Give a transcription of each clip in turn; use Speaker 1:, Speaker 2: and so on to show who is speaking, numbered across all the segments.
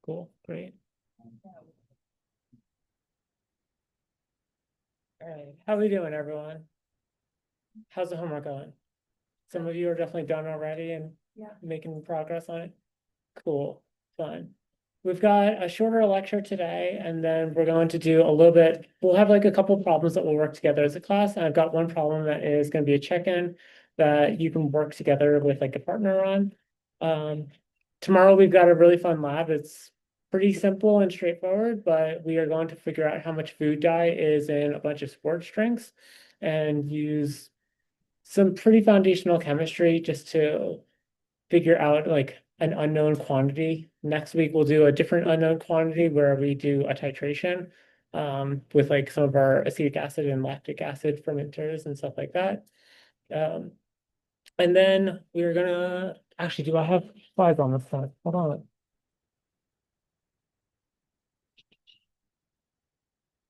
Speaker 1: Cool, great. All right, how we doing, everyone? How's the homework going? Some of you are definitely done already and making progress on it. Cool, fun. We've got a shorter lecture today, and then we're going to do a little bit. We'll have like a couple problems that we'll work together as a class. And I've got one problem that is going to be a check-in that you can work together with like a partner on. Um, Tomorrow we've got a really fun lab. It's pretty simple and straightforward, but we are going to figure out how much food dye is in a bunch of sports drinks and use some pretty foundational chemistry just to figure out like an unknown quantity. Next week we'll do a different unknown quantity where we do a titration with like some of our acetic acid and lactic acid fermenters and stuff like that. Um, and then we're gonna actually, do I have slides on this side? Hold on.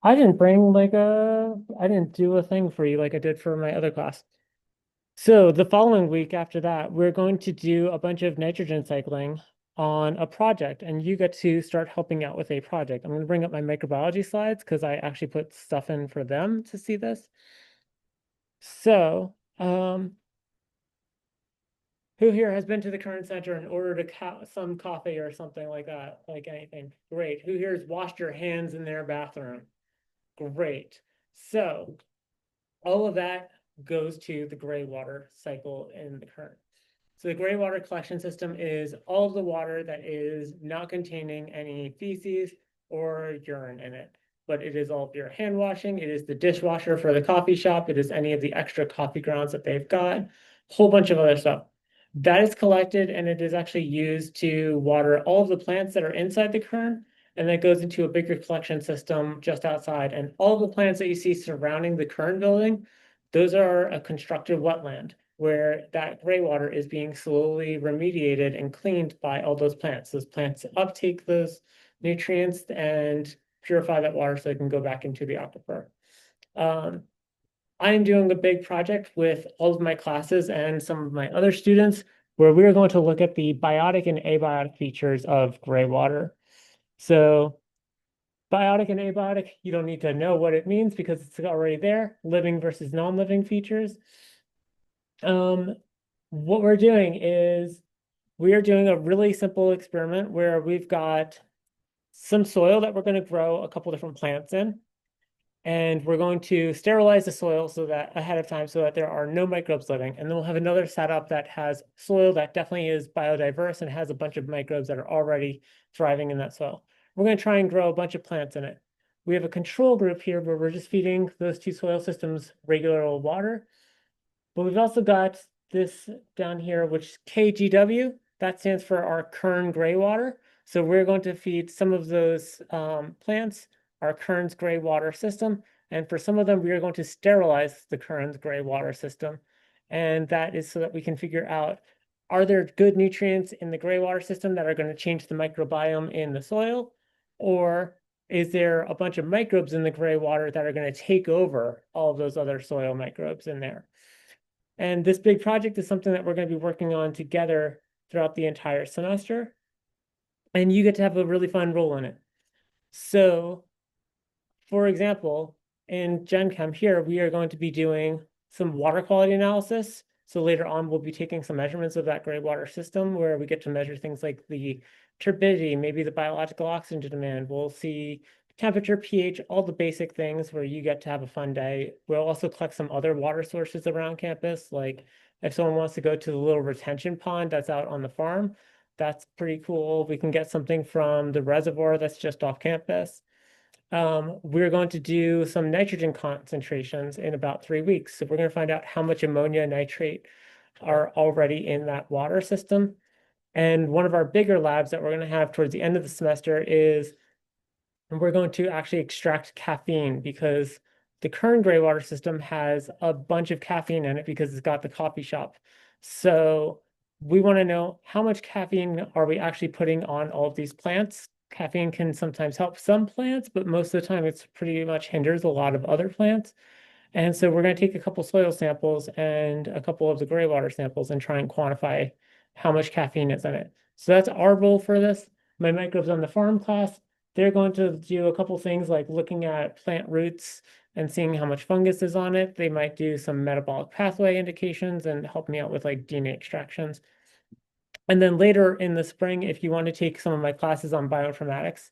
Speaker 1: I didn't bring like I didn't do a thing for you like I did for my other class. So the following week after that, we're going to do a bunch of nitrogen cycling on a project, and you get to start helping out with a project. I'm going to bring up my microbiology slides because I actually put stuff in for them to see this. So, who here has been to the current center and ordered some coffee or something like that? Like anything? Great. Who here has washed your hands in their bathroom? Great. So all of that goes to the gray water cycle in the current. So the gray water collection system is all of the water that is not containing any feces or urine in it, but it is all of your hand washing. It is the dishwasher for the coffee shop. It is any of the extra coffee grounds that they've got, a whole bunch of other stuff. That is collected and it is actually used to water all of the plants that are inside the kern. And that goes into a bigger collection system just outside. And all the plants that you see surrounding the kern building, those are a constructed wetland where that gray water is being slowly remediated and cleaned by all those plants. Those plants uptake those nutrients and purify that water so it can go back into the aquifer. I'm doing a big project with all of my classes and some of my other students where we're going to look at the biotic and abiotic features of gray water. So biotic and abiotic, you don't need to know what it means because it's already there. Living versus non-living features. What we're doing is we are doing a really simple experiment where we've got some soil that we're going to grow a couple different plants in. And we're going to sterilize the soil so that ahead of time so that there are no microbes living. And then we'll have another setup that has soil that definitely is biodiverse and has a bunch of microbes that are already thriving in that soil. We're going to try and grow a bunch of plants in it. We have a control group here where we're just feeding those two soil systems regular old water. But we've also got this down here, which is KGW. That stands for our kern gray water. So we're going to feed some of those plants our kern's gray water system. And for some of them, we are going to sterilize the kern's gray water system. And that is so that we can figure out, are there good nutrients in the gray water system that are going to change the microbiome in the soil? Or is there a bunch of microbes in the gray water that are going to take over all of those other soil microbes in there? And this big project is something that we're going to be working on together throughout the entire semester. And you get to have a really fun role in it. So, for example, in Gen Chem here, we are going to be doing some water quality analysis. So later on, we'll be taking some measurements of that gray water system where we get to measure things like the turbidity, maybe the biological oxygen demand. We'll see temperature, pH, all the basic things where you get to have a fun day. We'll also collect some other water sources around campus. Like if someone wants to go to the little retention pond that's out on the farm, that's pretty cool. We can get something from the reservoir that's just off campus. We're going to do some nitrogen concentrations in about 3 weeks. So we're going to find out how much ammonia and nitrate are already in that water system. And one of our bigger labs that we're going to have towards the end of the semester is we're going to actually extract caffeine because the current gray water system has a bunch of caffeine in it because it's got the coffee shop. So we want to know how much caffeine are we actually putting on all of these plants. Caffeine can sometimes help some plants, but most of the time it's pretty much hinders a lot of other plants. And so we're going to take a couple soil samples and a couple of the gray water samples and try and quantify how much caffeine is in it. So that's our goal for this. My microbes on the farm class, they're going to do a couple things like looking at plant roots and seeing how much fungus is on it. They might do some metabolic pathway indications and help me out with like DNA extractions. And then later in the spring, if you want to take some of my classes on bioinformatics,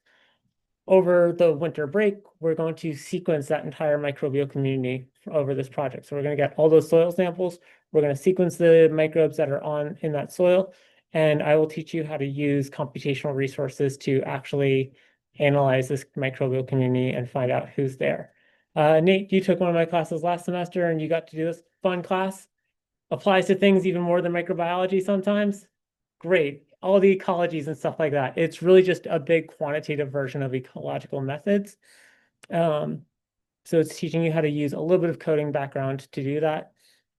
Speaker 1: over the winter break, we're going to sequence that entire microbial community over this project. So we're going to get all those soil samples. We're going to sequence the microbes that are on in that soil, and I will teach you how to use computational resources to actually analyze this microbial community and find out who's there. Nate, you took one of my classes last semester and you got to do this fun class. Applies to things even more than microbiology sometimes. Great. All the ecologies and stuff like that. It's really just a big quantitative version of ecological methods. Um, so it's teaching you how to use a little bit of coding background to do that.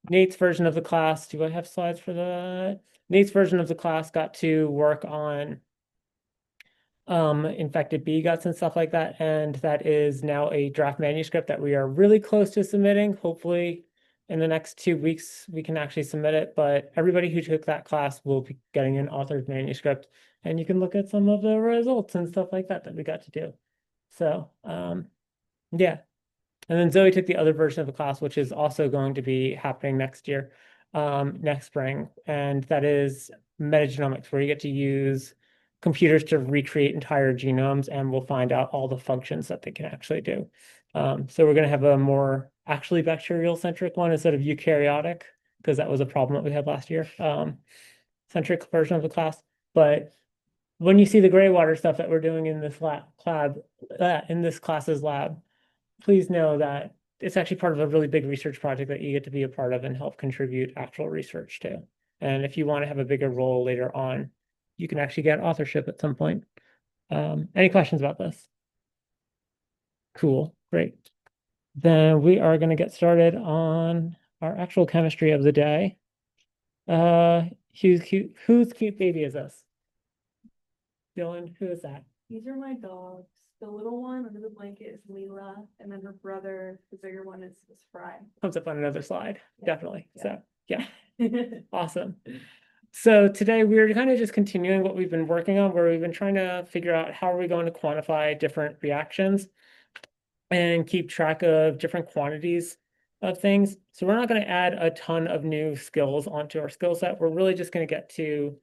Speaker 1: Nate's version of the class, do I have slides for that? Nate's version of the class got to work on infected bee guts and stuff like that. And that is now a draft manuscript that we are really close to submitting. Hopefully in the next 2 weeks, we can actually submit it. But everybody who took that class will be getting an authored manuscript. And you can look at some of the results and stuff like that that we got to do. So yeah. And then Zoe took the other version of the class, which is also going to be happening next year, next spring. And that is metagenomics, where you get to use computers to recreate entire genomes, and we'll find out all the functions that they can actually do. So we're going to have a more actually bacterial centric one instead of eukaryotic, because that was a problem that we had last year, centric version of the class. But when you see the gray water stuff that we're doing in this in this class's lab, please know that it's actually part of a really big research project that you get to be a part of and help contribute actual research to. And if you want to have a bigger role later on, you can actually get authorship at some point. Any questions about this? Cool, great. Then we are going to get started on our actual chemistry of the day. Whose cute baby is this? Dylan, who is that?
Speaker 2: These are my dogs. The little one under the blanket is Leela, and then her brother, the bigger one, is Fry.
Speaker 1: Comes up on another slide,
Speaker 2: Yeah.
Speaker 1: definitely.
Speaker 2: Yeah.
Speaker 1: So yeah, awesome. So today we're kind of just continuing what we've been working on, where we've been trying to figure out how are we going to quantify different reactions and keep track of different quantities of things. So we're not going to add a ton of new skills onto our skill set. We're really just going to get to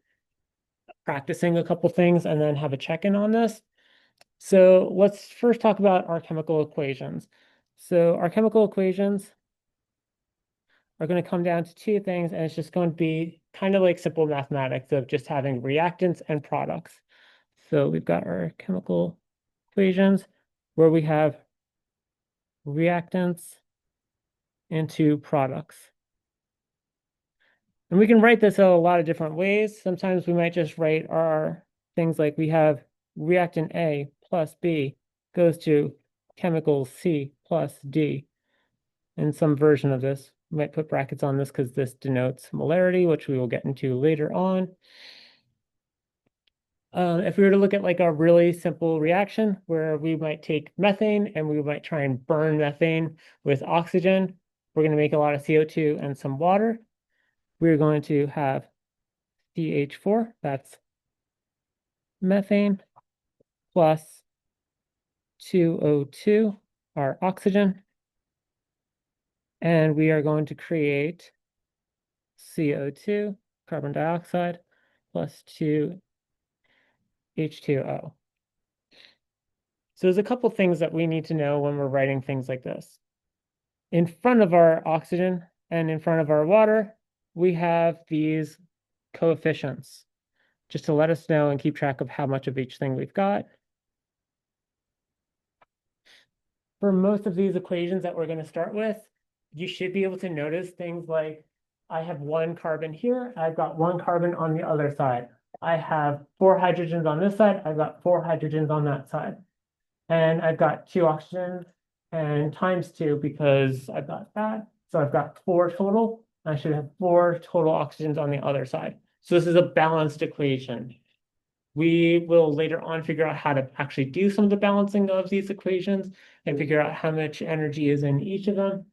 Speaker 1: practicing a couple things and then have a check-in on this. So let's first talk about our chemical equations. So our chemical equations are going to come down to two things, and it's just going to be kind of like simple mathematics of just having reactants and products. So we've got our chemical equations where we have reactants into products. And we can write this a lot of different ways. Sometimes we might just write our things like we have reactant A plus B goes to chemical C plus D. In some version of this, we might put brackets on this because this denotes molarity, which we will get into later on. If we were to look at like a really simple reaction where we might take methane and we might try and burn methane with oxygen, we're going to make a lot of CO2 and some water. We're going to have CH4, that's methane, plus 2O2, our oxygen. And we are going to create CO2, carbon dioxide, plus 2 H2O. So there's a couple things that we need to know when we're writing things like this. In front of our oxygen and in front of our water, we have these coefficients, just to let us know and keep track of how much of each thing we've got. For most of these equations that we're going to start with, you should be able to notice things like I have one carbon here, I've got one carbon on the other side. I have 4 hydrogens on this side, I've got 4 hydrogens on that side. And I've got 2 oxygens and times 2 because I've got that. So I've got 4 total. I should have 4 total oxygens on the other side. So this is a balanced equation. We will later on figure out how to actually do some of the balancing of these equations and figure out how much energy is in each of them.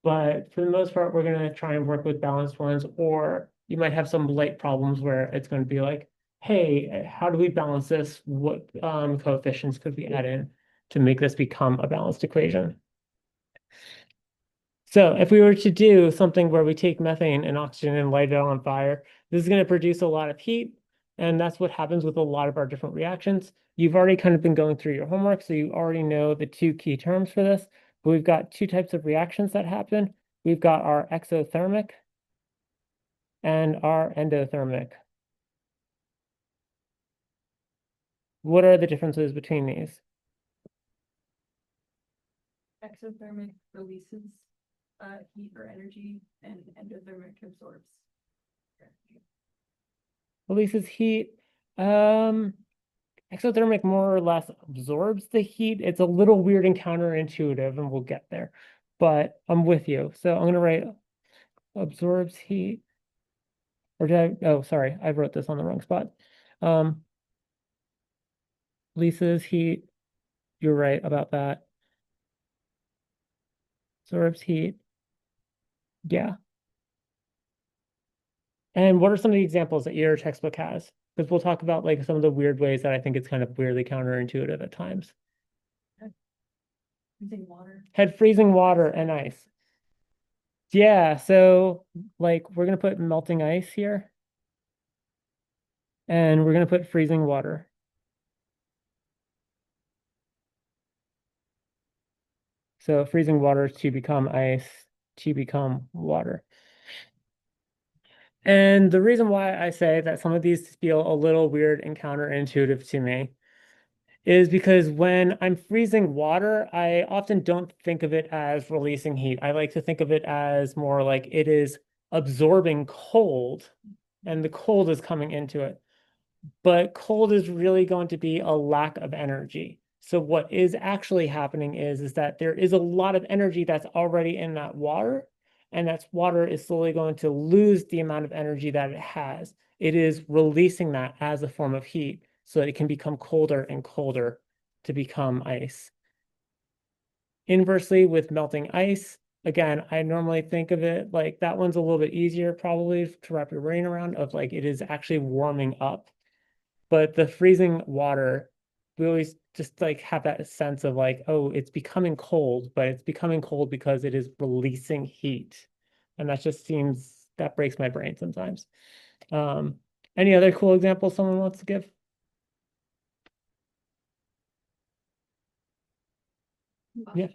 Speaker 1: But for the most part, we're going to try and work with balanced ones, or you might have some light problems where it's going to be like hey, how do we balance this? What coefficients could we add in to make this become a balanced equation? So if we were to do something where we take methane and oxygen and light it on fire, this is going to produce a lot of heat. And that's what happens with a lot of our different reactions. You've already kind of been going through your homework, so you already know the two key terms for this. But we've got two types of reactions that happen. We've got our exothermic and our endothermic. What are the differences between these?
Speaker 2: Exothermic releases heat or energy, and endothermic absorbs energy.
Speaker 1: Releases heat. Um, Exothermic more or less absorbs the heat. It's a little weird and counterintuitive, and we'll get there. But I'm with you. So I'm going to write absorbs heat. Or did I? Oh, sorry. I wrote this on the wrong spot. Um, Releases heat. You're right about that. Absorbs heat. Yeah. And what are some of the examples that your textbook has? Because we'll talk about like some of the weird ways that I think it's kind of weirdly counterintuitive at times.
Speaker 2: Using water.
Speaker 1: Had freezing water and ice. Yeah, so like we're gonna put melting ice here, and we're gonna put freezing water. So freezing water to become ice to become water. And the reason why I say that some of these feel a little weird and counterintuitive to me is because when I'm freezing water, I often don't think of it as releasing heat. I like to think of it as more like it is absorbing cold, and the cold is coming into it. But cold is really going to be a lack of energy. So what is actually happening is that there is a lot of energy that's already in that water, and that water is slowly going to lose the amount of energy that it has. It is releasing that as a form of heat, so it can become colder and colder to become ice. Inversely, with melting ice, again, I normally think of it like that one's a little bit easier probably to wrap your brain around of like it is actually warming up. But the freezing water, we always just like have that sense of like, oh, it's becoming cold, but it's becoming cold because it is releasing heat. And that just seems, that breaks my brain sometimes. Um, any other cool examples someone wants to give? Yeah,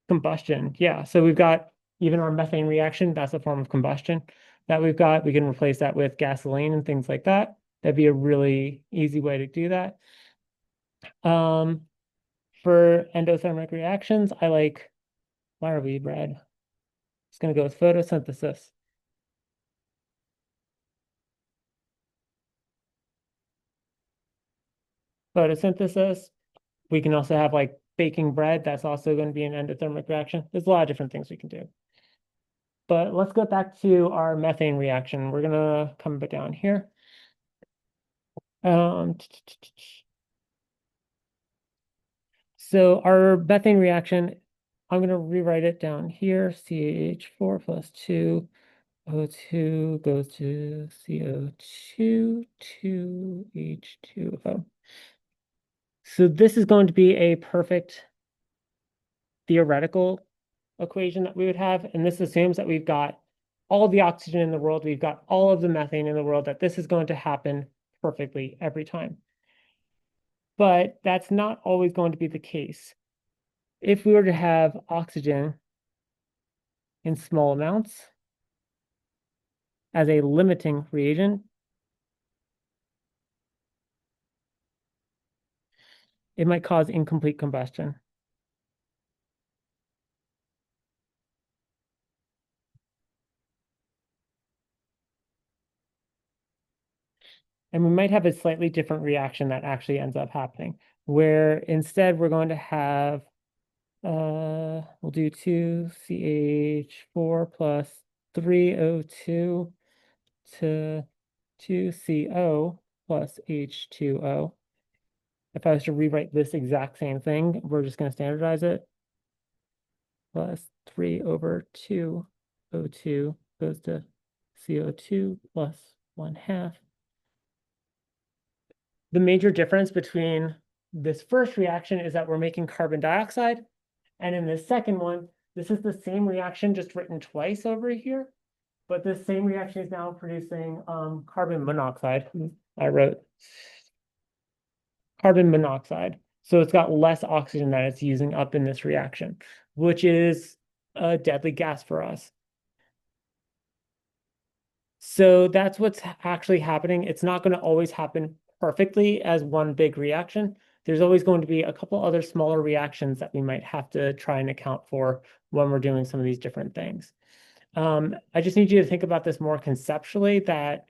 Speaker 2: Combustion.
Speaker 1: combustion. Yeah. So we've got even our methane reaction, that's a form of combustion that we've got. We can replace that with gasoline and things like that. That'd be a really easy way to do that. Um, For endothermic reactions, I like, why are we red? It's going to go with photosynthesis. Photosynthesis. We can also have like baking bread. That's also going to be an endothermic reaction. There's a lot of different things we can do. But let's go back to our methane reaction. We're going to come back down here. Um, so our methane reaction, I'm going to rewrite it down here. CH4 plus 2 O2 goes to CO2 to H2O. So this is going to be a perfect theoretical equation that we would have. And this assumes that we've got all the oxygen in the world, we've got all of the methane in the world, that this is going to happen perfectly every time. But that's not always going to be the case. If we were to have oxygen in small amounts as a limiting reagent, it might cause incomplete combustion. And we might have a slightly different reaction that actually ends up happening, where instead we're going to have, we'll do 2CH4 plus 3O2 to 2CO plus H2O. If I was to rewrite this exact same thing, we're just going to standardize it. Plus 3 over 2 O2 goes to CO2 plus 1/2 The major difference between this first reaction is that we're making carbon dioxide. And in the second one, this is the same reaction just written twice over here. But this same reaction is now producing carbon monoxide. I wrote carbon monoxide. So it's got less oxygen that it's using up in this reaction, which is a deadly gas for us. So that's what's actually happening. It's not going to always happen perfectly as one big reaction. There's always going to be a couple other smaller reactions that we might have to try and account for when we're doing some of these different things. I just need you to think about this more conceptually, that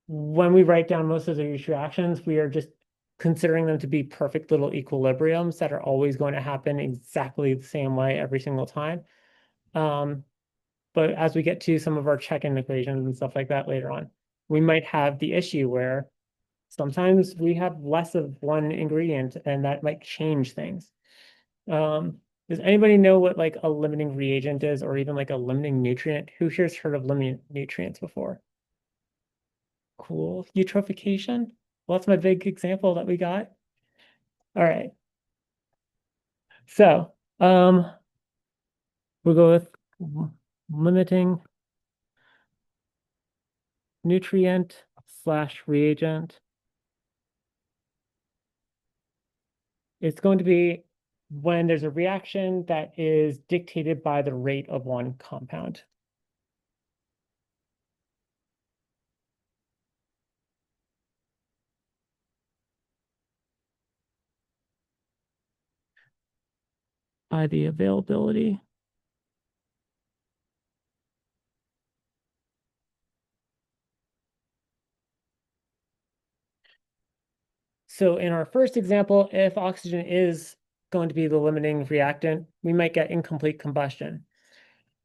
Speaker 1: when we write down most of these reactions, we are just considering them to be perfect little equilibriums that are always going to happen exactly the same way every single time. But as we get to some of our check-in equations and stuff like that later on, we might have the issue where sometimes we have less of one ingredient and that might change things. Does anybody know what like a limiting reagent is, or even like a limiting nutrient? Who here's heard of limiting nutrients before? Cool. Eutrophication. Well, that's my big example that we got. All right. So, we'll go with limiting nutrient slash reagent. It's going to be when there's a reaction that is dictated by the rate of one compound. By the availability. So in our first example, if oxygen is going to be the limiting reactant, we might get incomplete combustion.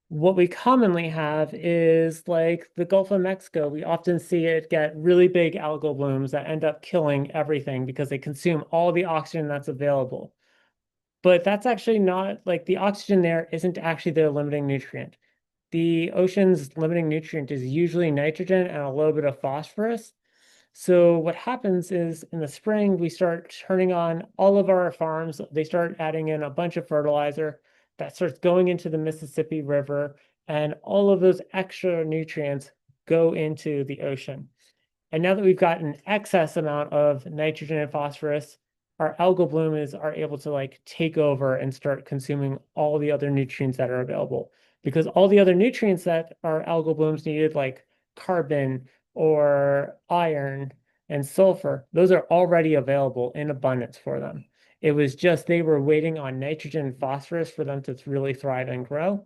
Speaker 1: What we commonly have is like the Gulf of Mexico. We often see it get really big algal blooms that end up killing everything because they consume all the oxygen that's available. But that's actually not like the oxygen there isn't actually the limiting nutrient. The ocean's limiting nutrient is usually nitrogen and a little bit of phosphorus. So what happens is in the spring, we start turning on all of our farms. They start adding in a bunch of fertilizer that starts going into the Mississippi River, and all of those extra nutrients go into the ocean. And now that we've got an excess amount of nitrogen and phosphorus, our algal blooms are able to like take over and start consuming all the other nutrients that are available. Because all the other nutrients that our algal blooms needed, like carbon or iron and sulfur, those are already available in abundance for them. It was just they were waiting on nitrogen and phosphorus for them to really thrive and grow.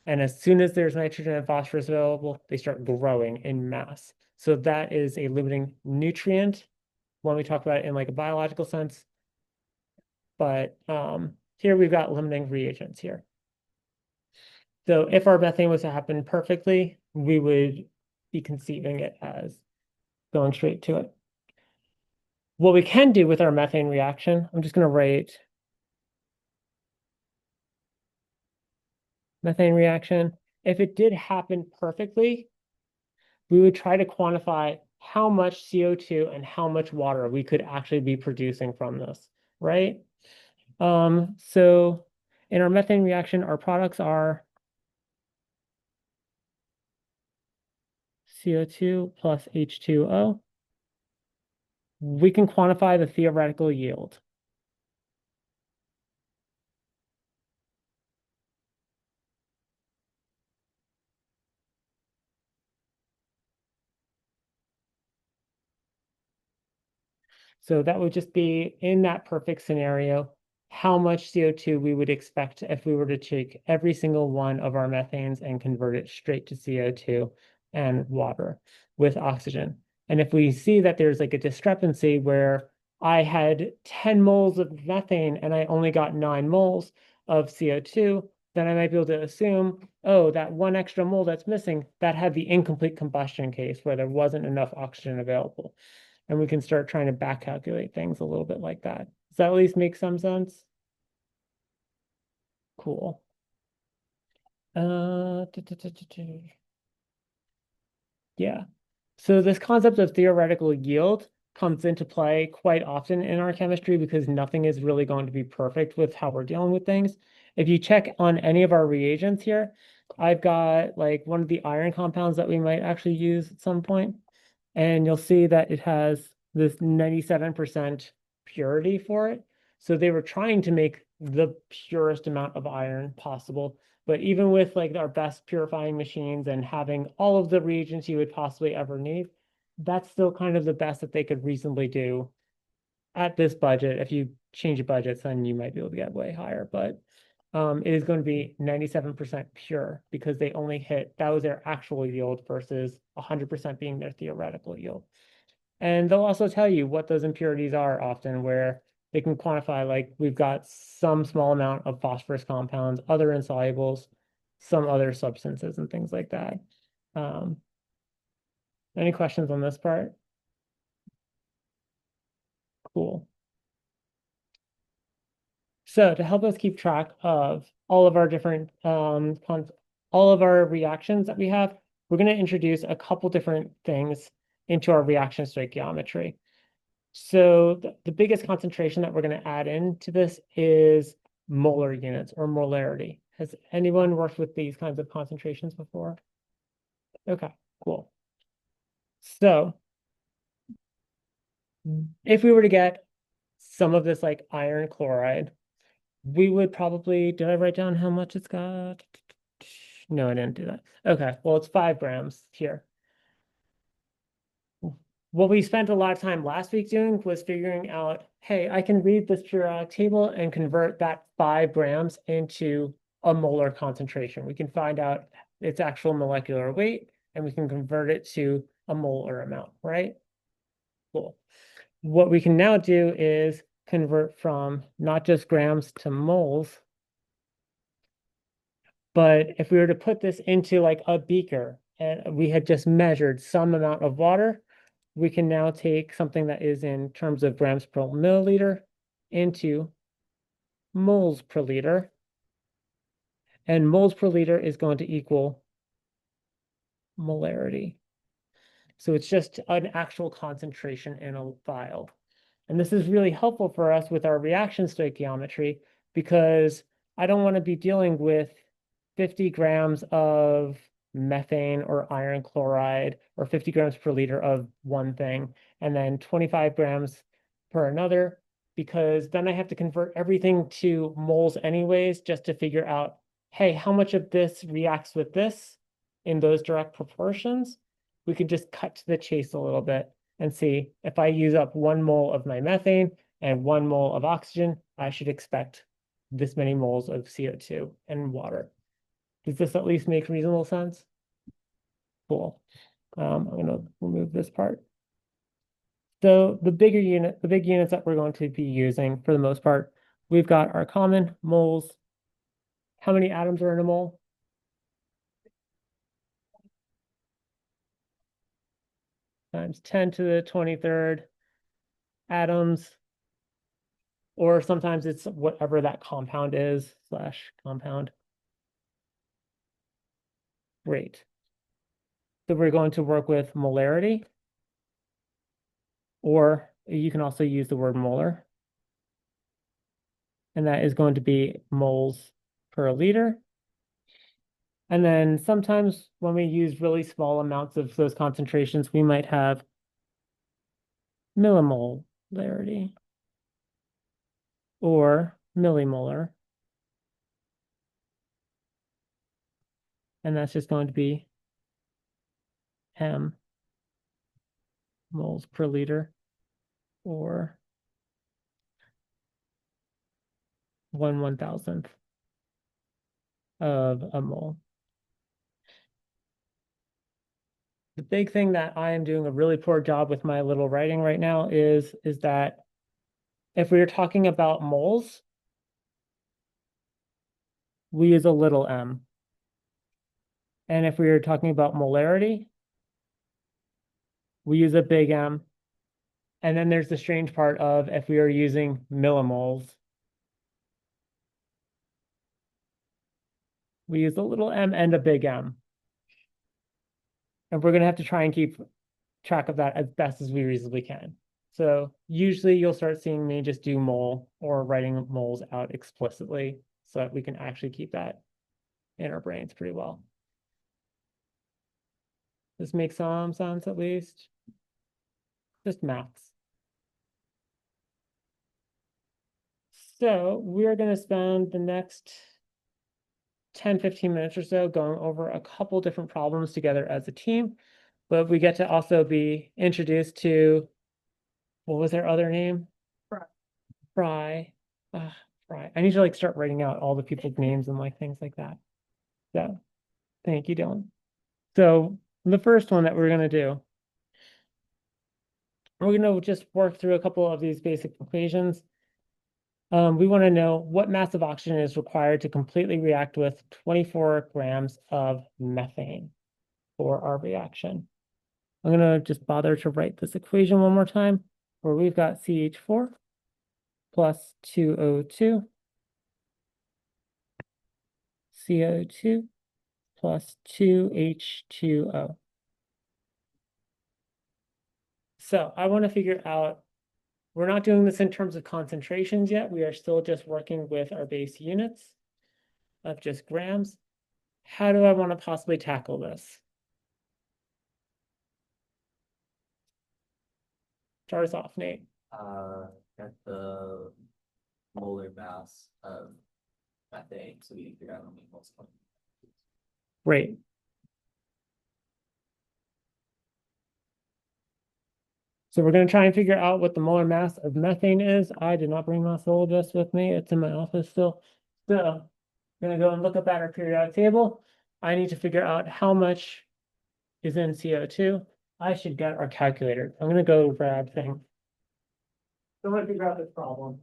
Speaker 1: And as soon as there's nitrogen and phosphorus available, they start growing in mass. So that is a limiting nutrient when we talk about it in like a biological sense. But here we've got limiting reagents here. So if our methane was to happen perfectly, we would be conceiving it as going straight to it. What we can do with our methane reaction, I'm just going to write methane reaction. If it did happen perfectly, we would try to quantify how much CO2 and how much water we could actually be producing from this, right? So in our methane reaction, our products are CO2 plus H2O. We can quantify the theoretical yield. So that would just be in that perfect scenario, how much CO2 we would expect if we were to take every single one of our methanes and convert it straight to CO2 and water with oxygen. And if we see that there's like a discrepancy where I had 10 moles of methane and I only got 9 moles of CO2, then I might be able to assume, oh, that one extra mole that's missing, that had the incomplete combustion case where there wasn't enough oxygen available. And we can start trying to back calculate things a little bit like that. Does that at least make some sense? Cool. Uh, Yeah. So this concept of theoretical yield, comes into play quite often in our chemistry because nothing is really going to be perfect with how we're dealing with things. If you check on any of our reagents here, I've got like one of the iron compounds that we might actually use at some point, and you'll see that it has this 97% purity for it. So they were trying to make the purest amount of iron possible. But even with like our best purifying machines and having all of the reagents you would possibly ever need, that's still kind of the best that they could reasonably do at this budget. If you change your budgets, then you might be able to get way higher. But it is going to be 97% pure because they only hit, that was their actual yield versus 100% being their theoretical yield. And they'll also tell you what those impurities are often, where they can quantify, like we've got some small amount of phosphorus compounds, other insolubles, some other substances and things like that. Um, any questions on this part? Cool. So to help us keep track of all of our different all of our reactions that we have, we're going to introduce a couple different things into our reaction stoichiometry. So the biggest concentration that we're going to add into this is molar units or molarity. Has anyone worked with these kinds of concentrations before? Okay, cool. So if we were to get some of this like iron chloride, we would probably, did I write down how much it's got? No, I didn't do that. Okay, well, it's 5 grams here. What we spent a lot of time last week doing was figuring out, hey, I can read this periodic table and convert that 5 grams into a molar concentration. We can find out its actual molecular weight and we can convert it to a molar amount, right? Cool. What we can now do is convert from not just grams to moles, but if we were to put this into like a beaker and we had just measured some amount of water, we can now take something that is in terms of grams per milliliter into moles per liter. And moles per liter is going to equal molarity. So it's just an actual concentration in a vial. And this is really helpful for us with our reaction stoichiometry because I don't want to be dealing with 50 grams of methane or iron chloride or 50 grams per liter of one thing and then 25 grams per another, because then I have to convert everything to moles anyways just to figure out, hey, how much of this reacts with this in those direct proportions. We could just cut to the chase a little bit and see if I use up 1 mole of my methane and 1 mole of oxygen, I should expect this many moles of CO2 and water. Does this at least make reasonable sense? Cool. I'm going to remove this part. So the big units that we're going to be using for the most part, we've got our common moles. How many atoms are in a mole? Times 10 to the 23rd atoms, or sometimes it's whatever that compound is, slash compound. Great. So we're going to work with molarity, or you can also use the word molar. And that is going to be moles per liter. And then sometimes when we use really small amounts of those concentrations, we might have millimolarity or millimolar. And that's just going to be m moles per liter or 1/1000th of a mole. The big thing that I am doing a really poor job with my little writing right now is that if we are talking about moles, we use a little m. And if we are talking about molarity, we use a big M. And then there's the strange part of if we are using millimoles, we use a little m and a big M. And we're going to have to try and keep track of that as best as we reasonably can. So usually you'll start seeing me just do mole or writing moles out explicitly so that we can actually keep that in our brains pretty well. This makes some sense at least. Just maths. So we're going to spend the next 10, 15 minutes or so going over a couple different problems together as a team, but we get to also be introduced to, what was their other name?
Speaker 2: Fry.
Speaker 1: Fry. Fry. I need to like start writing out all the people's names and like things like that. So thank you, Dylan. So the first one that we're going to do, we're going to just work through a couple of these basic equations. We want to know what mass of oxygen is required to completely react with 24 grams of methane for our reaction. I'm going to just bother to write this equation one more time, where we've got CH4 plus 2O2, CO2 plus 2H2O. So I want to figure out, we're not doing this in terms of concentrations yet. We are still just working with our base units of just grams. How do I want to possibly tackle this? Start us off, Nate.
Speaker 3: Get the molar mass of methane, so we can figure out how many moles.
Speaker 1: Great. So we're going to try and figure out what the molar mass of methane is. I did not bring my syllabus with me. It's in my office still. So I'm going to go and look up at our periodic table. I need to figure out how much is in CO2. I should get our calculator. I'm going to go grab things. So I'm going to figure out this problem.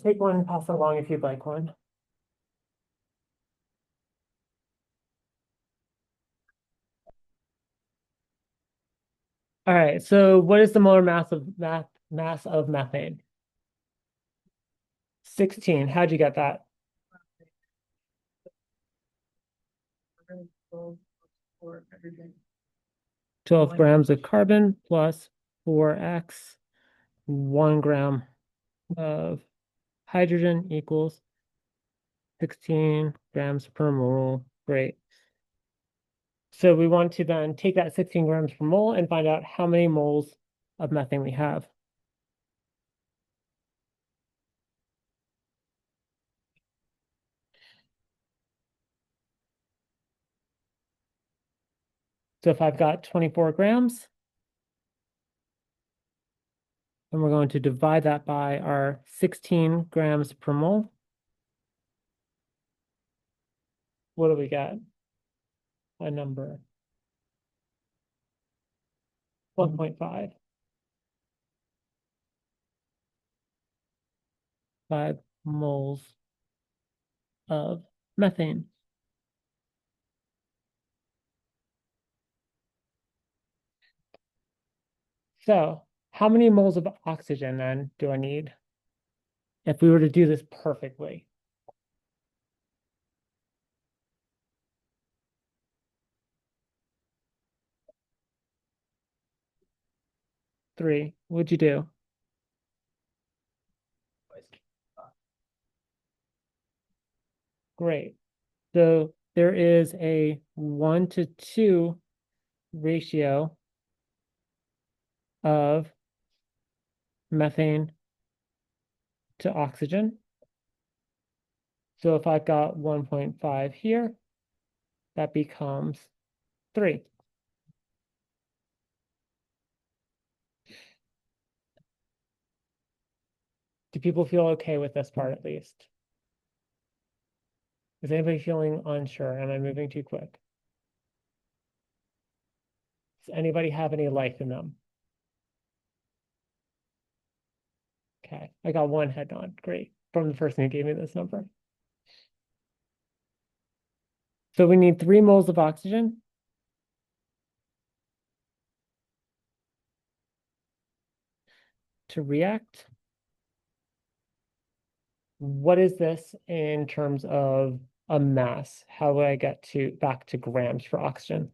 Speaker 1: Take one and pass it along if you'd like one. All right, so what is the molar mass of methane? 16. How'd you get that? 12 grams of carbon plus 4x, 1 gram of hydrogen equals 16 grams per mole. Great. So we want to then take that 16 grams per mole and find out how many moles of methane we have. So if I've got 24 grams, and we're going to divide that by our 16 grams per mole, what do we get? A number. 1.5. 5 moles of methane. So how many moles of oxygen then do I need if we were to do this perfectly? 3. What'd you do? Great. So there is a 1-to-2 ratio of methane to oxygen. So if I've got 1.5 here, that becomes 3. Do people feel okay with this part at least? Is anybody feeling unsure? Am I moving too quick? Does anybody have any life in them? Okay, I got one head nod. Great. From the person who gave me this number. So we need 3 moles of oxygen. To react. What is this in terms of a mass? How do I get to back to grams for oxygen?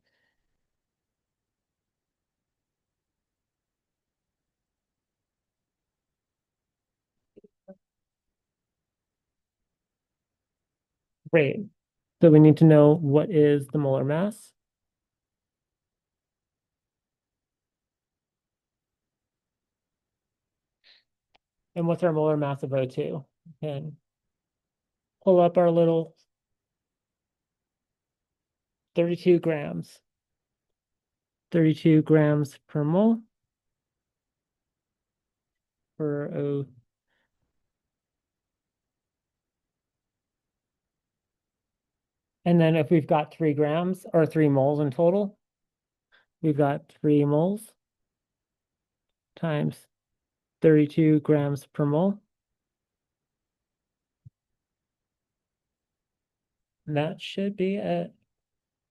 Speaker 1: Great. So we need to know what is the molar mass. And what's our molar mass of O2? And pull up our little 32 grams. 32 grams per mole for O. And then if we've got 3 grams or 3 moles in total, we've got 3 moles times 32 grams per mole. And that should be it.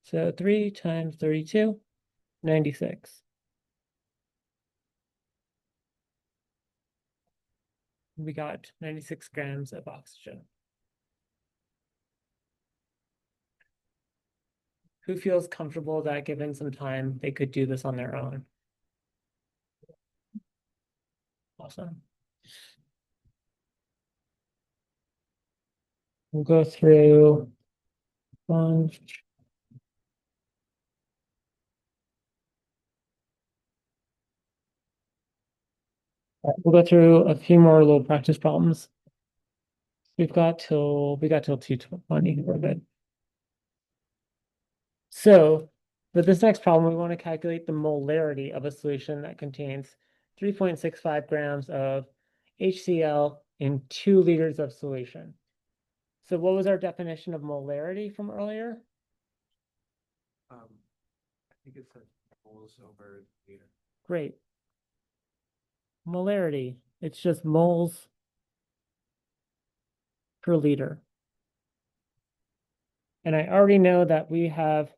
Speaker 1: So 3 times 32, 96. We got 96 grams of oxygen. Who feels comfortable that given some time, they could do this on their own? Awesome. We'll go through one. We'll go through a few more little practice problems. We got till 2:20. We're good. So for this next problem, we want to calculate the molarity of a solution that contains 3.65 grams of HCl in 2 liters of solution. So what was our definition of molarity from earlier?
Speaker 4: I think it's moles over liter.
Speaker 1: Great. Molarity, it's just moles per liter. And I already know that we have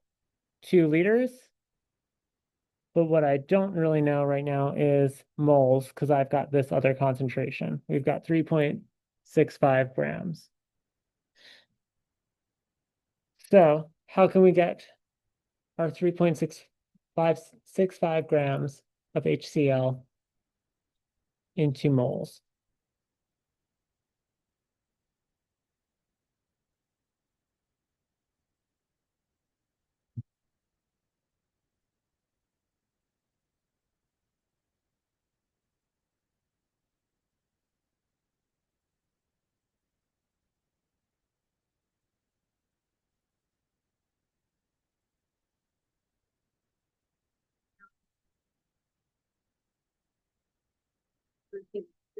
Speaker 1: 2 liters, but what I don't really know right now is moles because I've got this other concentration. We've got 3.65 grams. So how can we get our 3.6565 grams of HCl into moles?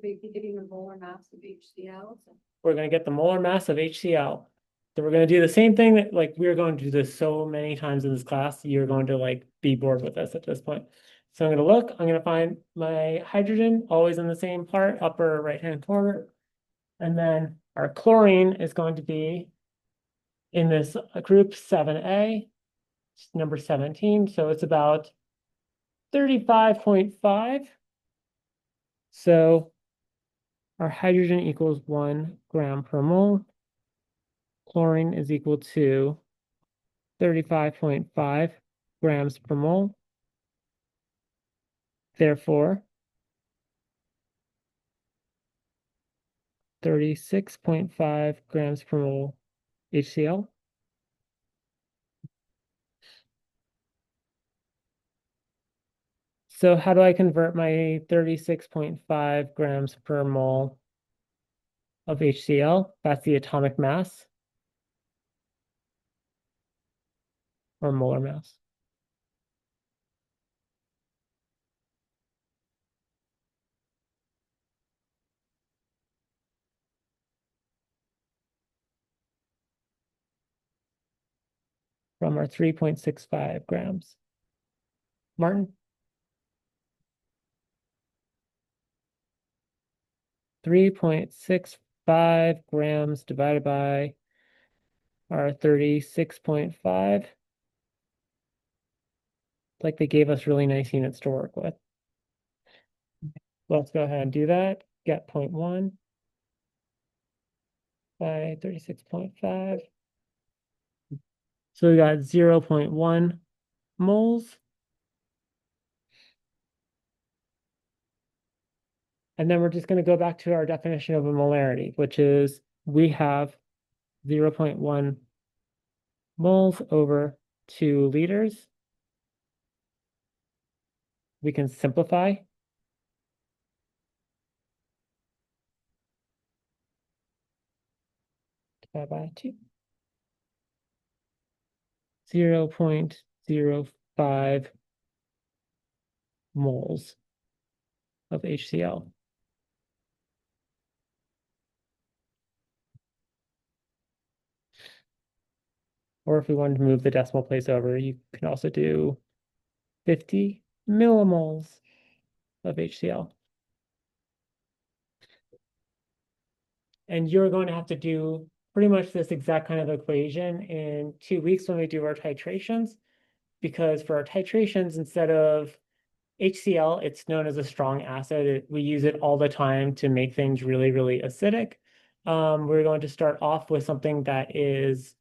Speaker 2: They be getting a molar mass of HCl.
Speaker 1: We're going to get the molar mass of HCl. So we're going to do the same thing that like we're going to do this so many times in this class. You're going to like be bored with us at this point. So I'm going to look, I'm going to find my hydrogen always in the same part, upper right-hand corner. And then our chlorine is going to be in this group 7A, number 17. So it's about 35.5. So our hydrogen equals 1 gram per mole. Chlorine is equal to 35.5 grams per mole. Therefore, 36.5 grams per mole HCl. So how do I convert my 36.5 grams per mole of HCl? That's the atomic mass or molar mass. from our 3.65 grams. Martin? 3.65 grams divided by our 36.5. Like they gave us really nice units to work with. Let's go ahead and do that. Get 0.1 by 36.5. So we got 0.1 moles. And then we're just going to go back to our definition of a molarity, which is we have 0.1 moles over 2 liters. We can simplify. Divide by 2. 0.05 moles of HCl. Or if we wanted to move the decimal place over, you can also do 50 millimoles of HCl. And you're going to have to do pretty much this exact kind of equation in 2 weeks when we do our titrations, because for our titrations, instead of HCl, it's known as a strong acid. We use it all the time to make things really, really acidic. We're going to start off with something that is,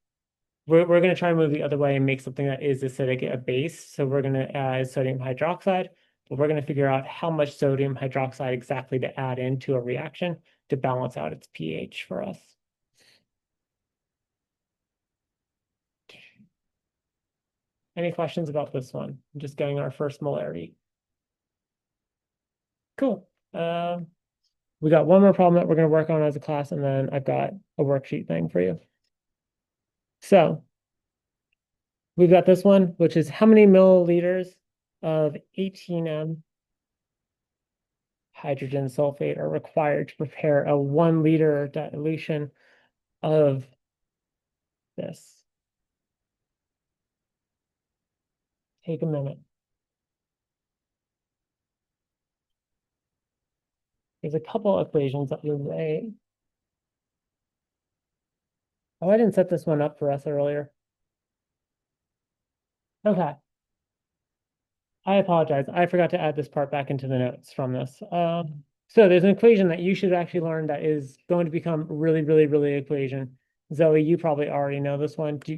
Speaker 1: we're going to try to move the other way and make something that is acidic at base. So we're going to add sodium hydroxide, but we're going to figure out how much sodium hydroxide exactly to add into a reaction to balance out its pH for us. Any questions about this one? I'm just getting our first molarity. Cool. We got one more problem that we're going to work on as a class, and then I've got a worksheet thing for you. So we've got this one, which is how many milliliters of 18M hydrogen sulfate are required to prepare a 1 liter dilution of this. Take a minute. There's a couple equations that we may. Oh, I didn't set this one up for us earlier. Okay. I apologize. I forgot to add this part back into the notes from this. So there's an equation that you should actually learn that is going to become really, really, really equation. Zoe, you probably already know this one. Do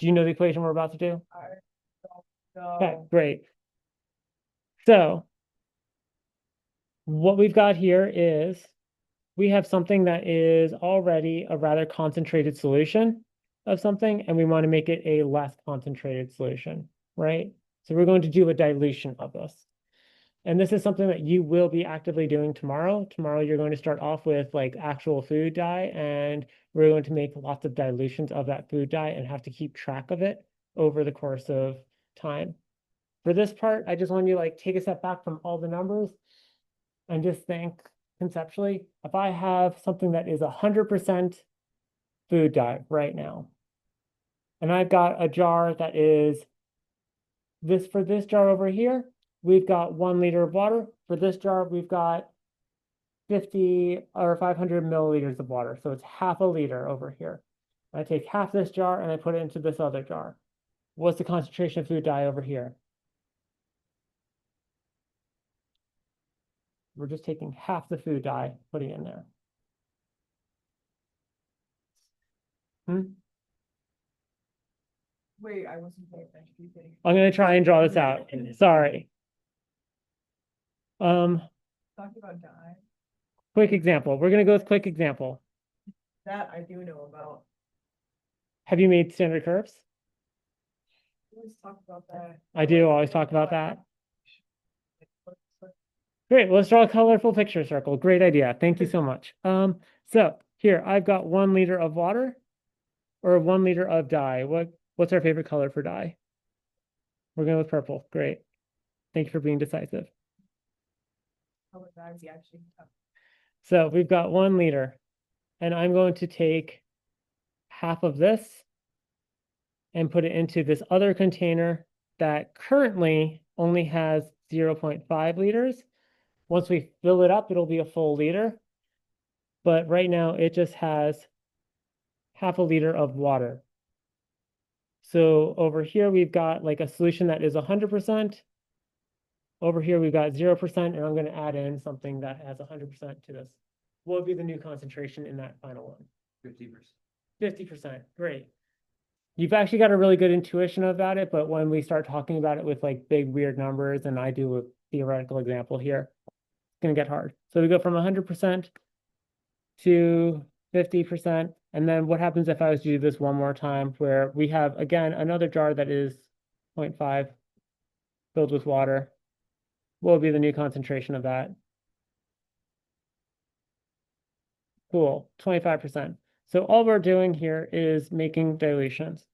Speaker 1: you know the equation we're about to do? Okay, great. So what we've got here is we have something that is already a rather concentrated solution of something, and we want to make it a less concentrated solution, right? So we're going to do a dilution of this. And this is something that you will be actively doing tomorrow. Tomorrow, you're going to start off with like actual food dye, and we're going to make lots of dilutions of that food dye and have to keep track of it over the course of time. For this part, I just want you to like take a step back from all the numbers and just think conceptually. If I have something that is 100% food dye right now, and I've got a jar that is this, for this jar over here, we've got 1 liter of water. For this jar, we've got 50 or 500 milliliters of water. So it's half a liter over here. I take half this jar and I put it into this other jar. What's the concentration of food dye over here? We're just taking half the food dye, putting it in there.
Speaker 2: Wait, I wasn't paying attention.
Speaker 1: I'm going to try and draw this out. Sorry.
Speaker 2: Talking about dye.
Speaker 1: Quick example. We're going to go with quick example.
Speaker 2: That I do know about.
Speaker 1: Have you made standard curves?
Speaker 2: We always talk about that.
Speaker 1: I do always talk about that. Great. Well, let's draw a colorful picture circle. Great idea. Thank you so much. So here I've got 1 liter of water or 1 liter of dye. What's our favorite color for dye? We're going with purple. Great. Thank you for being decisive. So we've got 1 liter, and I'm going to take half of this and put it into this other container that currently only has 0.5 liters. Once we fill it up, it'll be a full liter. But right now it just has half a liter of water. So over here, we've got like a solution that is 100%. Over here, we've got 0%, and I'm going to add in something that has 100% to this. What would be the new concentration in that final one?
Speaker 4: 50%.
Speaker 1: 50%. Great. You've actually got a really good intuition about it, but when we start talking about it with like big weird numbers, and I do a theoretical example here, it's going to get hard. So we go from 100% to 50%. And then what happens if I was to do this one more time, where we have, again, another jar that is 0.5 filled with water? What would be the new concentration of that? Cool, 25%. So all we're doing here is making dilutions.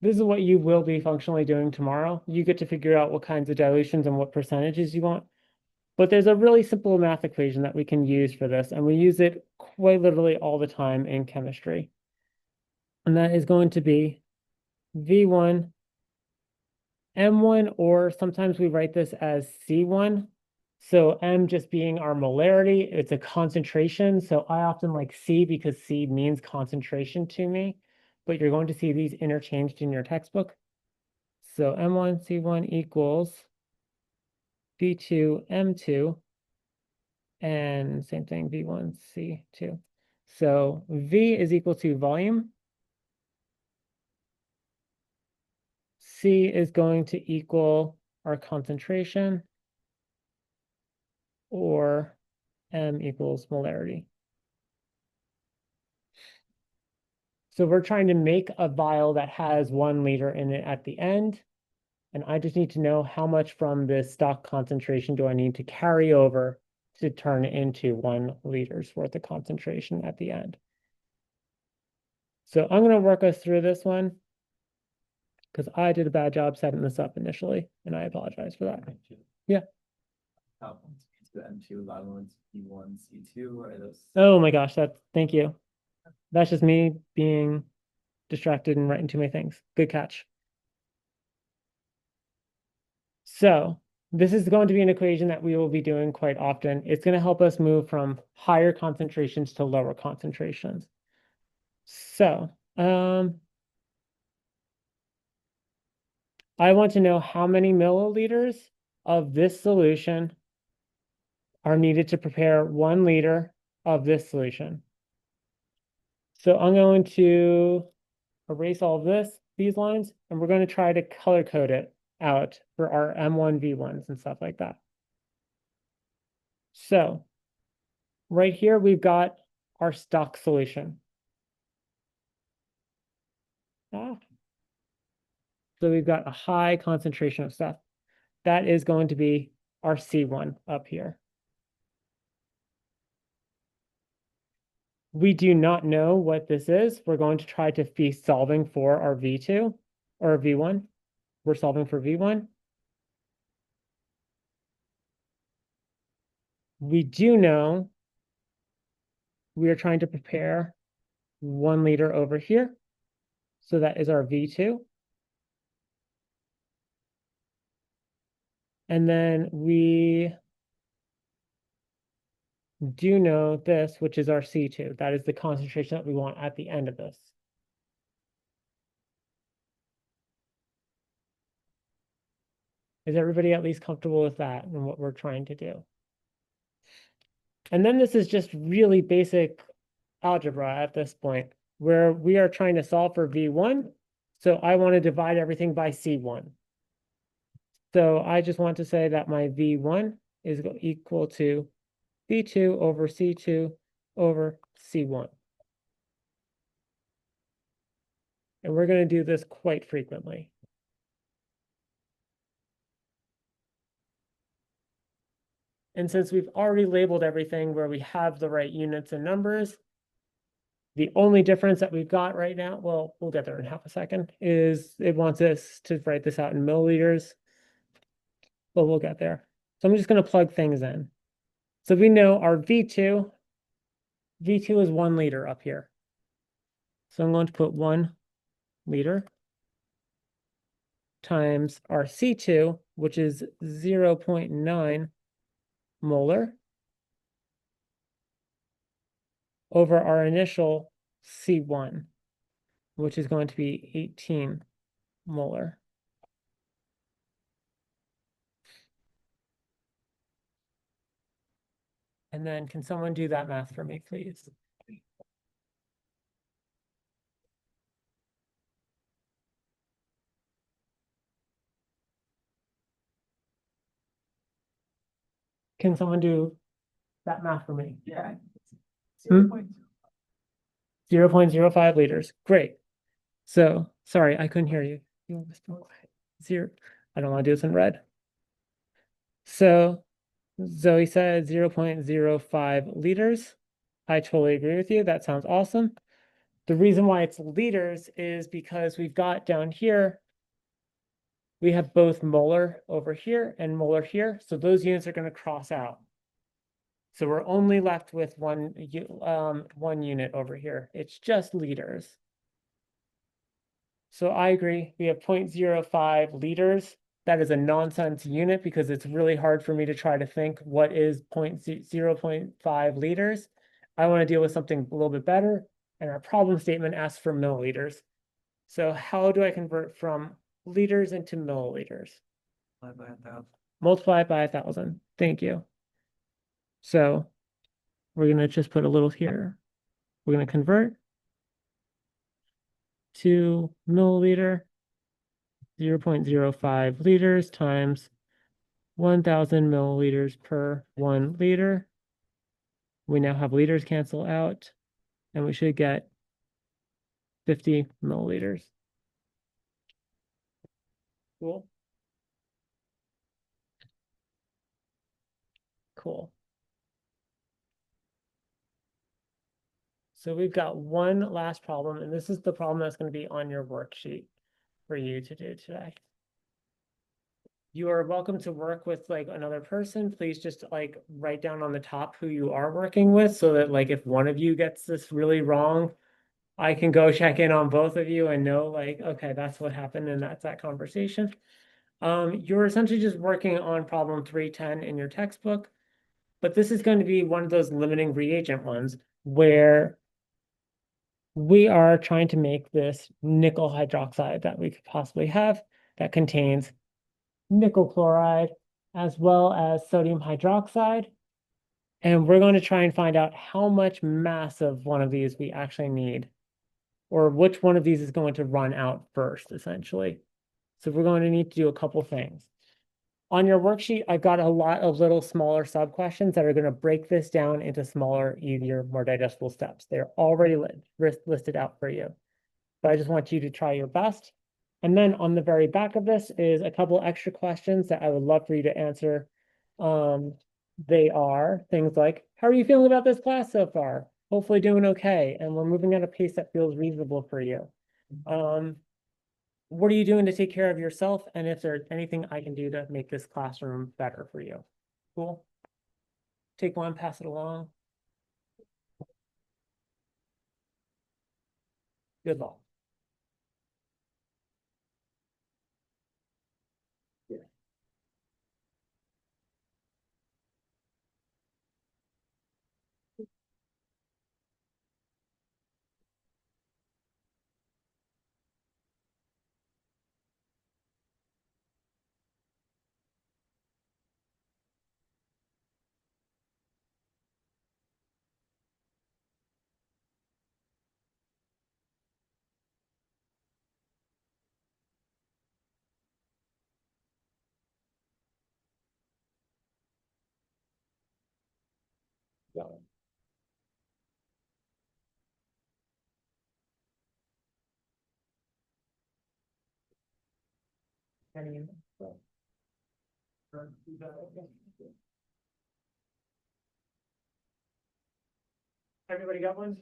Speaker 1: This is what you will be functionally doing tomorrow. You get to figure out what kinds of dilutions and what percentages you want. But there's a really simple math equation that we can use for this, and we use it quite literally all the time in chemistry. And that is going to be V1, M1, or sometimes we write this as C1. So M just being our molarity, it's a concentration. So I often like C because C means concentration to me, but you're going to see these interchanged in your textbook. So M1, C1 equals V2, M2, and same thing, V1, C2. So V is equal to volume. C is going to equal our concentration, or M equals molarity. So we're trying to make a vial that has 1 liter in it at the end. And I just need to know how much from this stock concentration do I need to carry over to turn into 1 liter's worth of concentration at the end. So I'm going to work us through this one because I did a bad job setting this up initially, and I apologize for that. Yeah.
Speaker 3: Top one's B2, M2, bottom one's B1, C2, or are those?
Speaker 1: Oh my gosh, thank you. That's just me being distracted and writing too many things. Good catch. So this is going to be an equation that we will be doing quite often. It's going to help us move from higher concentrations to lower concentrations. So I want to know how many milliliters of this solution are needed to prepare 1 liter of this solution. So I'm going to erase all of these lines, and we're going to try to color code it out for our M1 V1s and stuff like that. So right here, we've got our stock solution. So we've got a high concentration of stuff. That is going to be our C1 up here. We do not know what this is. We're going to try to be solving for our V2 or V1. We're solving for V1. We do know we are trying to prepare 1 liter over here. So that is our V2. And then we do know this, which is our C2. That is the concentration that we want at the end of this. Is everybody at least comfortable with that and what we're trying to do? And then this is just really basic algebra at this point, where we are trying to solve for V1. So I want to divide everything by C1. So I just want to say that my V1 is equal to V2 over C2 over C1. And we're going to do this quite frequently. And since we've already labeled everything where we have the right units and numbers, the only difference that we've got right now, well, we'll get there in half a second, is it wants us to write this out in milliliters. But we'll get there. So I'm just going to plug things in. So we know our V2 is 1 liter up here. So I'm going to put 1 liter times our C2, which is 0.9 molar, over our initial C1, which is going to be 18 molar. And then can someone do that math for me, please? Can someone do that math for me?
Speaker 3: Yeah.
Speaker 1: Hmm? 0.05 liters. Great. So, sorry, I couldn't hear you. Zero. I don't want to do this in red. So, Zoe said 0.05 liters. I totally agree with you. That sounds awesome. The reason why it's liters is because we've got down here, we have both molar over here and molar here. So those units are going to cross out. So we're only left with one unit over here. It's just liters. So I agree. We have 0.05 liters. That is a nonsense unit because it's really hard for me to try to think what is 0.5 liters. I want to deal with something a little bit better. And our problem statement asks for milliliters. So how do I convert from liters into milliliters?
Speaker 4: Multiply by 1,000.
Speaker 1: Multiply it by 1,000. Thank you. So we're going to just put a little here. We're going to convert to milliliter, 0.05 liters times 1,000 milliliters per 1 liter. We now have liters cancel out, and we should get 50 milliliters. Cool. Cool. So we've got one last problem, and this is the problem that's going to be on your worksheet for you to do today. You are welcome to work with like another person. Please just like write down on the top who you are working with so that like if one of you gets this really wrong, I can go check in on both of you and know like, okay, that's what happened and that's that conversation. You're essentially just working on problem 310 in your textbook, but this is going to be one of those limiting reagent ones where we are trying to make this nickel hydroxide that we could possibly have that contains nickel chloride as well as sodium hydroxide. And we're going to try and find out how much mass of one of these we actually need, or which one of these is going to run out first, essentially. So we're going to need to do a couple things. On your worksheet, I've got a lot of little smaller sub questions that are going to break this down into smaller, easier, more digestible steps. They're already listed out for you, but I just want you to try your best. And then on the very back of this is a couple extra questions that I would love for you to answer. They are things like, how are you feeling about this class so far? Hopefully doing okay. And we're moving at a pace that feels reasonable for you. What are you doing to take care of yourself? And if there's anything I can do to make this classroom better for you. Cool. Take one, pass it along. Good luck. Yeah. Everybody got one?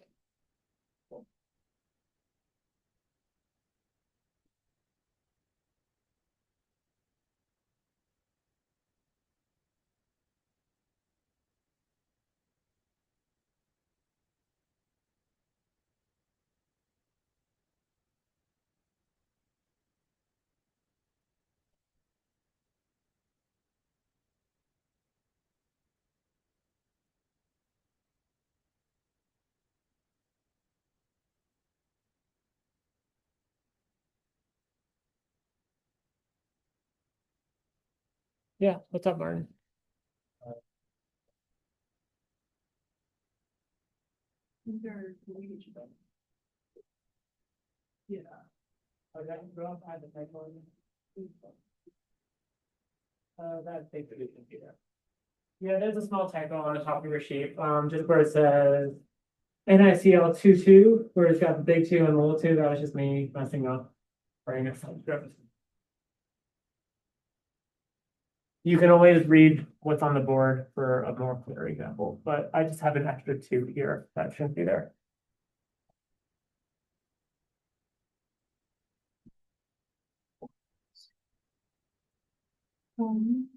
Speaker 1: Yeah, what's up, Martin?
Speaker 2: They're Reagent. Yeah.
Speaker 1: Okay, go up by the typo. That takes a good computer. Yeah, there's a small typo on the top of your sheet, just where it says NICL 22, where it's got the big two and the little two. That was just me messing up, writing a subscript. You can always read what's on the board for a more clear example, but I just have an extra two here that shouldn't be there.
Speaker 2: Um,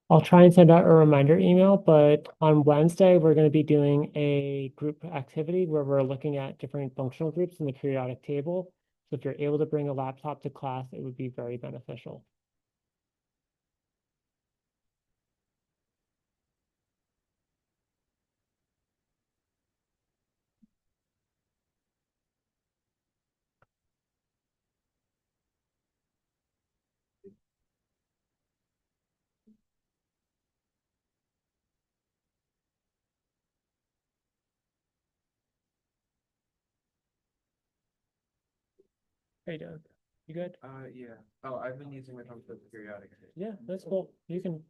Speaker 1: I'll try and send out a reminder email, but on Wednesday, we're going to be doing a group activity where we're looking at different functional groups in the periodic table. So if you're able to bring a laptop to class, it would be very beneficial. How you doing? You good?
Speaker 4: Yeah. Oh, I've been using my phone for periodic.
Speaker 1: Yeah, that's cool. You can.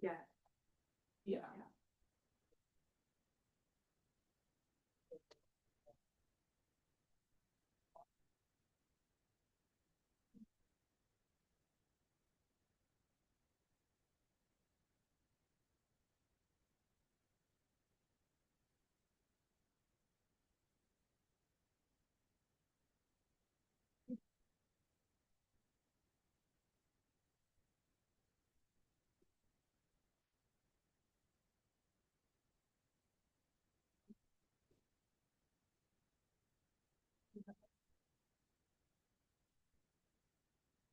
Speaker 2: Yeah.
Speaker 3: Yeah.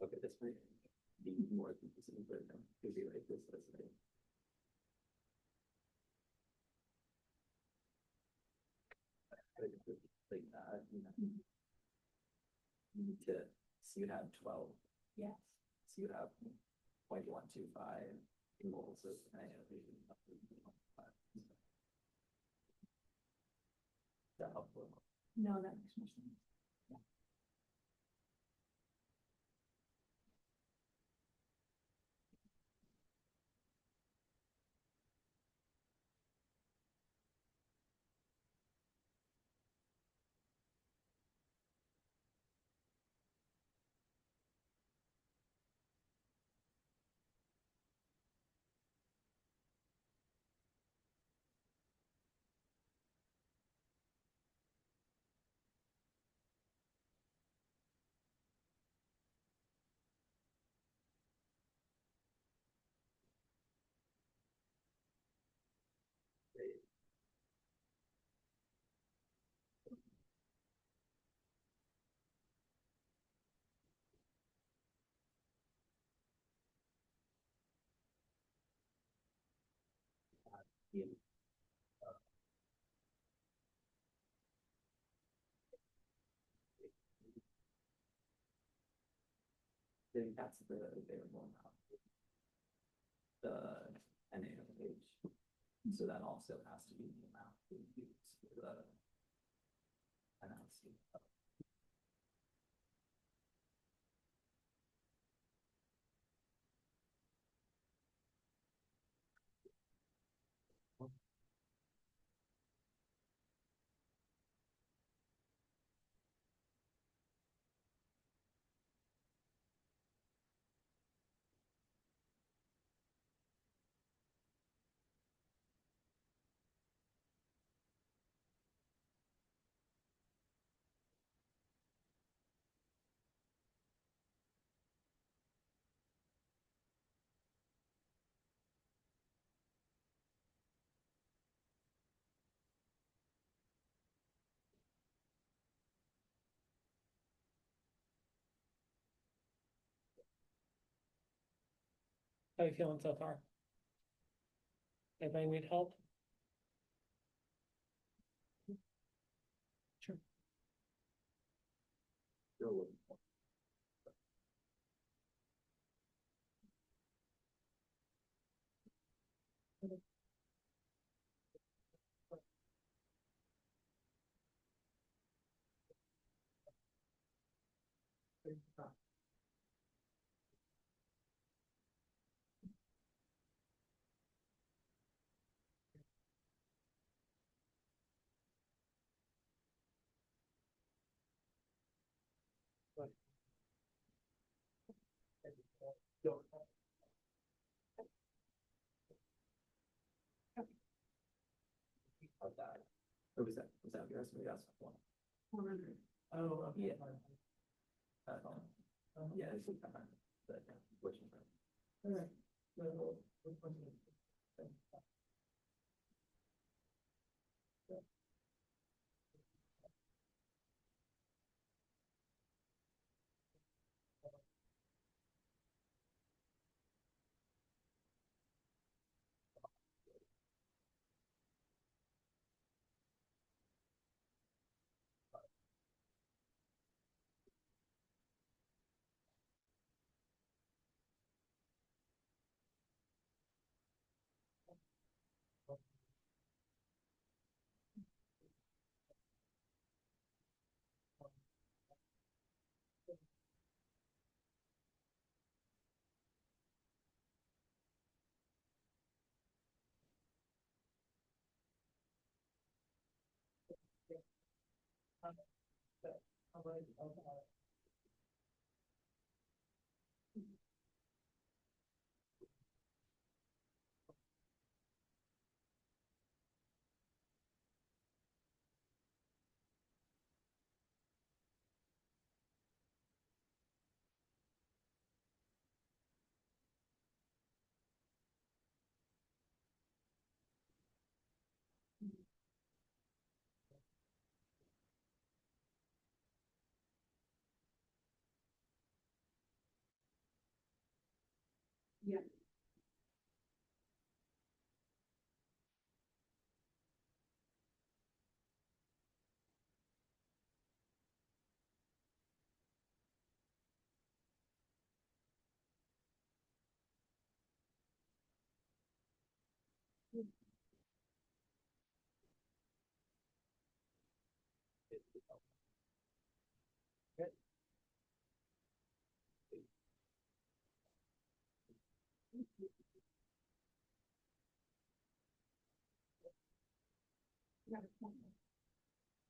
Speaker 3: Okay, this might be more confusing, but it could be like this, like that, you know. You need to, so you have 12,
Speaker 2: Yes.
Speaker 3: so you have 0.125 moles of iodine. That helpful.
Speaker 2: No, that makes more sense.
Speaker 3: Yeah. Then that's the variable amount, the NaOH. So that also has to be the amount we use for the analysis.
Speaker 1: How are you feeling so far? Anybody need help? Sure.
Speaker 3: Of that. Or was that yours? Maybe that's one.
Speaker 2: 100.
Speaker 3: Oh, okay. Yeah. Yeah, it's but which one?
Speaker 2: Yeah.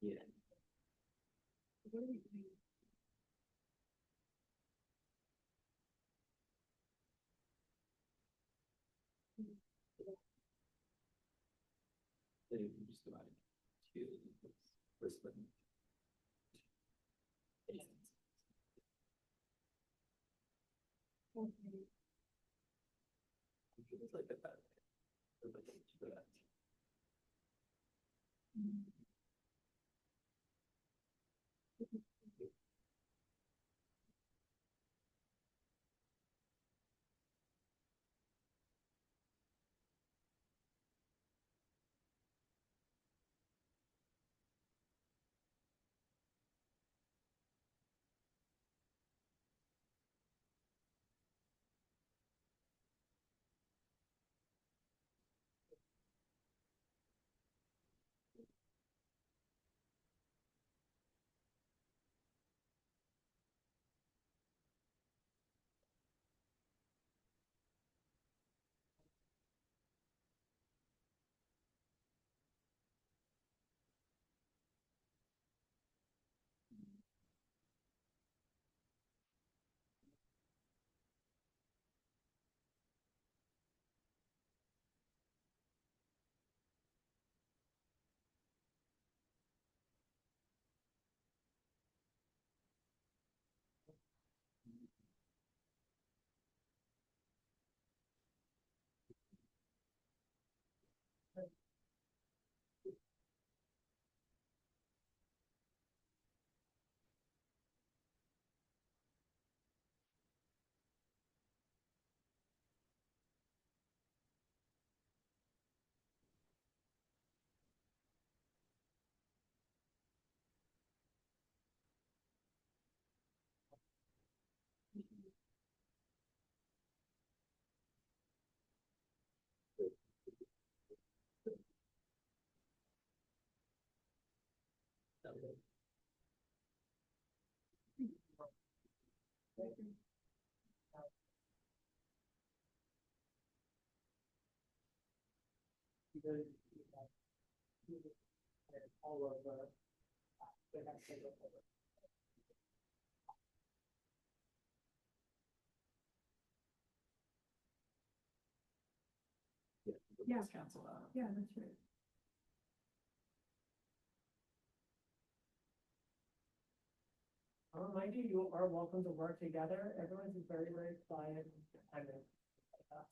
Speaker 3: Yeah.
Speaker 2: What are we doing?
Speaker 3: So you can just divide it two. We're splitting.
Speaker 2: Okay.
Speaker 3: It's like that. For that.
Speaker 2: Yeah.
Speaker 3: Cancel out.
Speaker 2: Yeah, that's right.
Speaker 1: I'll remind you, you are welcome to work together. Everyone's very, very quiet and independent. Like us.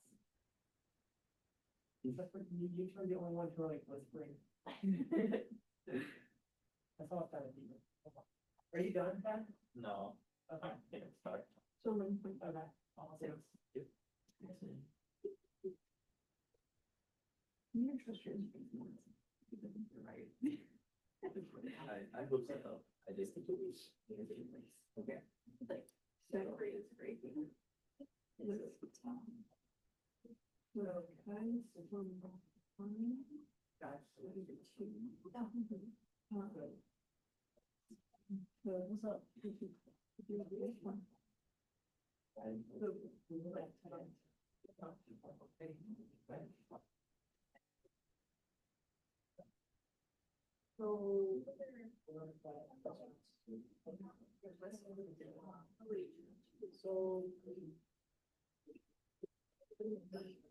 Speaker 1: Except for you, you two are the only ones who are like whispering. That's all I've done. Are you done, Ben?
Speaker 3: No.
Speaker 1: Okay.
Speaker 3: Yeah, sorry.
Speaker 2: So,
Speaker 1: Okay. Awesome.
Speaker 2: your trust your instincts more. You're right.
Speaker 3: I hope so. I just think it was.
Speaker 2: Okay. Like, separate is great.
Speaker 1: What's up? So.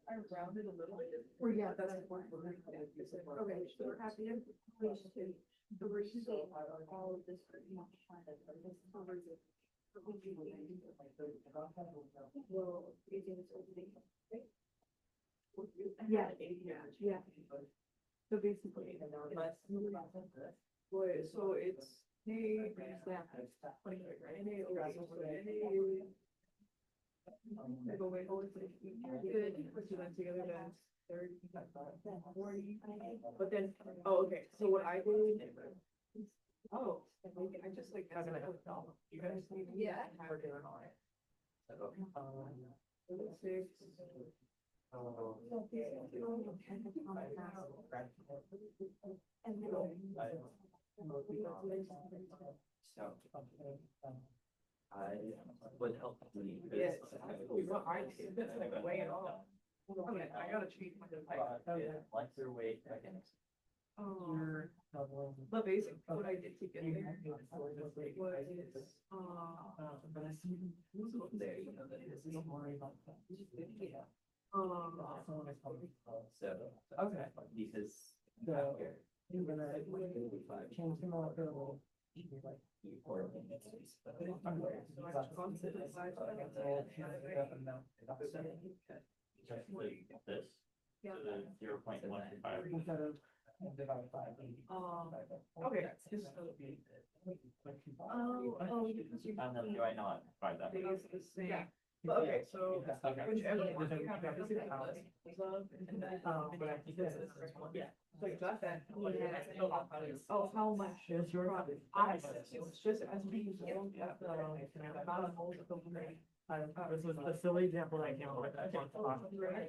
Speaker 2: I rounded a little bit. Or yeah, that's fine. Okay, so we're happy to place to the result all of this. Well, Reagent's opening. Yeah, yeah. So basically, boy, so it's, hey, there's that. Right? Hey, okay, go wait, hold it. Good, put you then together, then 30, 40. But then, oh, okay, so what I did. Oh, I just like.
Speaker 1: You guys need.
Speaker 2: Yeah.
Speaker 1: We're doing all right. So,
Speaker 2: 6.
Speaker 3: I would help me.
Speaker 2: Yes, absolutely, what I did, that's like way it off. Okay, I gotta change my device.
Speaker 3: Like your weight, I can.
Speaker 2: But basically, what I did to get there was, so there, you know, that is.
Speaker 3: So,
Speaker 1: Okay.
Speaker 3: because.
Speaker 1: So, you're gonna change the molecule.
Speaker 3: This.
Speaker 2: Yeah.
Speaker 3: 0.15.
Speaker 1: Instead of divided by.
Speaker 2: Okay.
Speaker 3: Do I not find that?
Speaker 2: It is the same. But okay, so whichever one you have, this is and then,
Speaker 1: But I think this is the first one.
Speaker 2: yeah, so you got that.
Speaker 1: Yeah.
Speaker 2: Oh, how much?
Speaker 1: It's your
Speaker 2: profit?
Speaker 1: profit.
Speaker 2: It was just as being, yeah. Amount of holes of the grade.
Speaker 1: This was a silly example that I came up with.
Speaker 2: I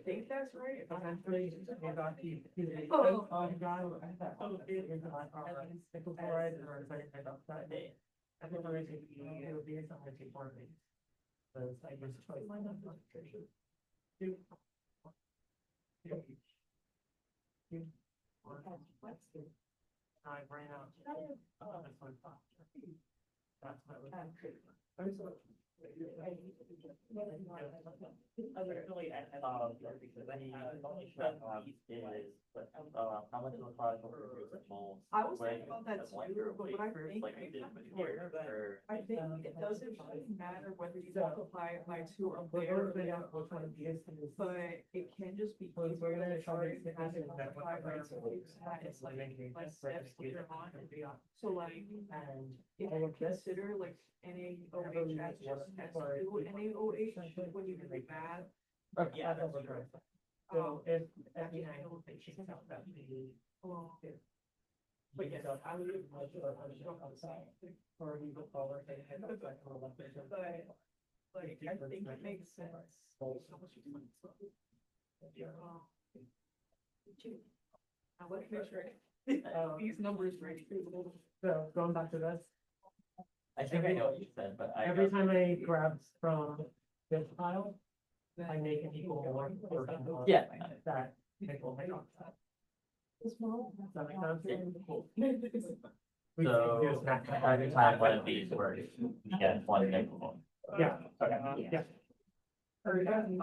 Speaker 2: think that's right.
Speaker 1: Essentially, you got the,
Speaker 2: Oh.
Speaker 1: guy, it is nickel chloride or sodium hydroxide. I think we're going to, it would be something to take one of these. So it's like this choice. Two. Two. I ran out. That's what I was.
Speaker 3: Originally, I thought, because then you only should have is, but, how much of the product will produce at most?
Speaker 2: I was
Speaker 3: When-
Speaker 2: thinking about that
Speaker 3: as one
Speaker 2: too, but what I
Speaker 3: first,
Speaker 2: think
Speaker 3: like I
Speaker 2: might
Speaker 3: did
Speaker 2: happen
Speaker 3: before, or-
Speaker 2: I think it doesn't really matter whether you multiply it by two or there, but it can just be easier to start and have it multiply by two. So that it's like less steps that you're on. So like, if you consider like NaOH as just S2 NaOH when you do the math.
Speaker 1: Yeah, that's true. So if, at the
Speaker 2: Actually, I
Speaker 1: end,
Speaker 2: don't think
Speaker 1: she
Speaker 2: she's
Speaker 1: can
Speaker 2: out
Speaker 1: that the.
Speaker 2: Oh, but yes, I would.
Speaker 1: Or you go forward, they head up, like, or left it.
Speaker 2: But like, I think it makes sense. I want to make sure these numbers right.
Speaker 1: So going back to this,
Speaker 3: I think I know what you said, but I.
Speaker 1: every time I grab from this pile, I make an equal more.
Speaker 3: Yeah.
Speaker 1: That equal make off that. Does that make sense? We
Speaker 3: So,
Speaker 1: can use that.
Speaker 3: every time one of these works, we get one nickel.
Speaker 1: Yeah,
Speaker 3: Okay.
Speaker 1: yeah.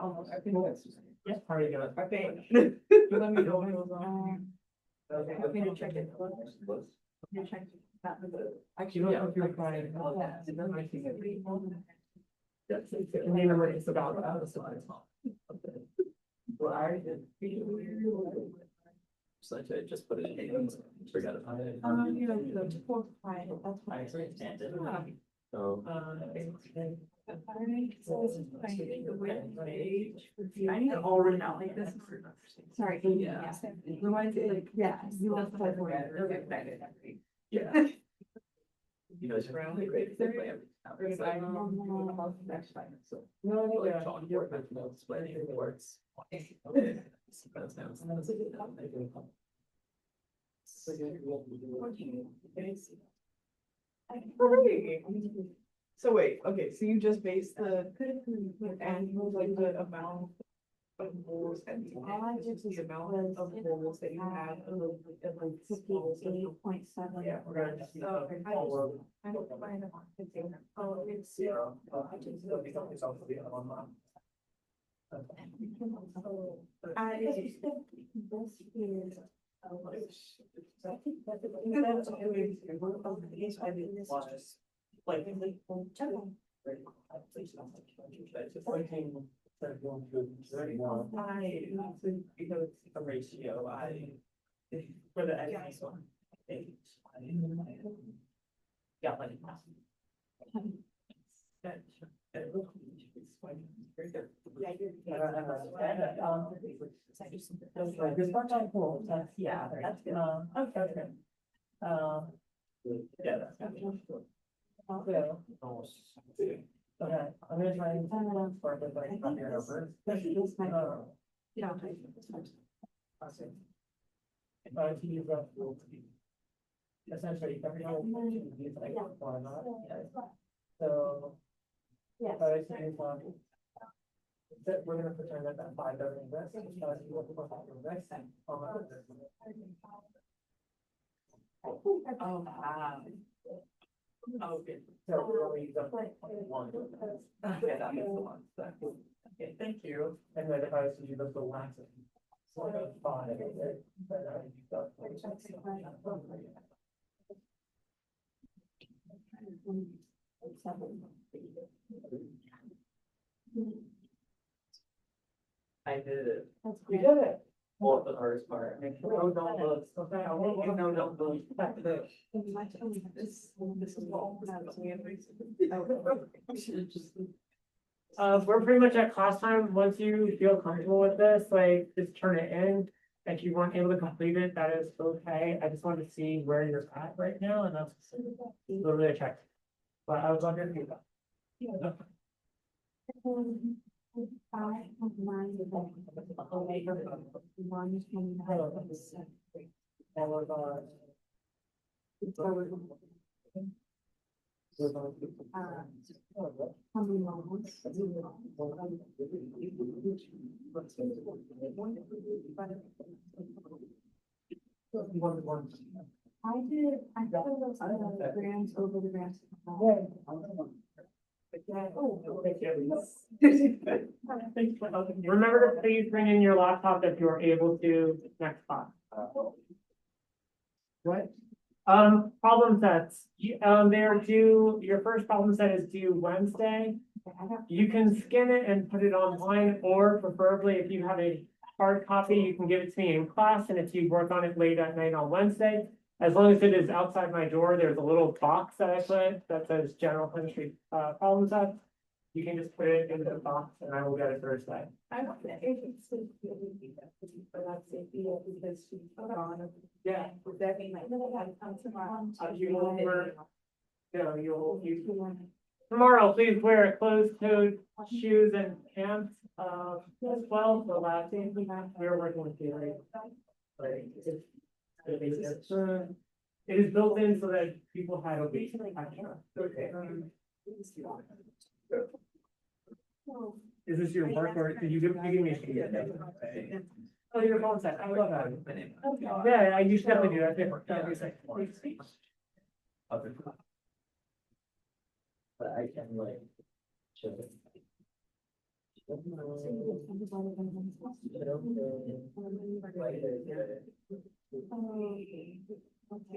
Speaker 2: Almost, I think that's.
Speaker 1: Yes, how are you doing?
Speaker 2: I think. You let me know when it goes on. I need to check it. You check that.
Speaker 1: Actually, yeah, if you're trying. Remember, it's about.
Speaker 3: So I just put it in, forgot about it.
Speaker 2: You know, the fourth line, that's
Speaker 3: I
Speaker 2: why.
Speaker 3: expanded.
Speaker 2: Yeah.
Speaker 3: So.
Speaker 2: I need it all written out like this.
Speaker 5: Sorry.
Speaker 2: Yeah. Reminds me, like,
Speaker 5: Yeah, you
Speaker 2: that's
Speaker 5: want
Speaker 2: the
Speaker 5: to.
Speaker 2: point.
Speaker 3: Yeah. You know, it's really great. It's like, next time, so.
Speaker 1: No,
Speaker 3: Like
Speaker 1: yeah.
Speaker 3: chalkboard, but no splitting words. That sounds.
Speaker 2: So wait, okay, so you just based the annual, like the amount of moles and the amount of moles that you have of like
Speaker 5: 58.7.
Speaker 1: Yeah, we're gonna just.
Speaker 2: So I don't find it. Oh, it's zero.
Speaker 5: This is. I think that's.
Speaker 1: Because it's a ratio, for the next one. Yeah, like. This one's on cool, that's, yeah, that's good. Okay, okay. Yeah, that's good. Okay, I'm gonna try and start with like on your numbers.
Speaker 5: Yeah.
Speaker 1: To use that essentially every time you use like one or not. So.
Speaker 5: Yes.
Speaker 1: That we're gonna pretend that that 5 doesn't exist. Because you look for 5 exists on the.
Speaker 2: Oh, wow. Oh, good.
Speaker 1: So we'll leave the 1.
Speaker 2: Okay, that makes a lot of sense.
Speaker 1: Okay, thank you. And then if I was to do the last. So that's 5.
Speaker 3: I did it.
Speaker 1: You did it.
Speaker 3: Well, the hardest part.
Speaker 1: No, don't look. Okay, I won't, you know, don't look.
Speaker 2: This is all.
Speaker 1: We're pretty much at class time. Once you feel comfortable with this, like, just turn it in. If you weren't able to complete it, that is okay. I just wanted to see where you're at right now, and that's literally a check. But I was wondering if you.
Speaker 5: How many moments? I filled those grams over the grams.
Speaker 1: Thank you. Remember to please bring in your laptop if you're able to next class. What? Problem sets. They're due, your first problem set is due Wednesday. You can scan it and put it online, or preferably if you have a hard copy, you can give it to me in class, and if you work on it late at night on Wednesday, as long as it is outside my door, there's a little box that I put that says general chemistry, problem set. You can just put it into the box and I will get it Thursday.
Speaker 2: I want the agents to for that safety because she's gone.
Speaker 1: Yeah.
Speaker 2: Would that mean like, no, I come tomorrow?
Speaker 1: You will wear, tomorrow, please wear closed-toed shoes and pants, as well, for last day, we're working with theory. It is built in so that people have a basic extra. Okay. Is this your work or did you give me a sheet? Oh, your phone set, I love that. Yeah, I used to definitely do that. That'd be sick.
Speaker 3: But I can like. Show it.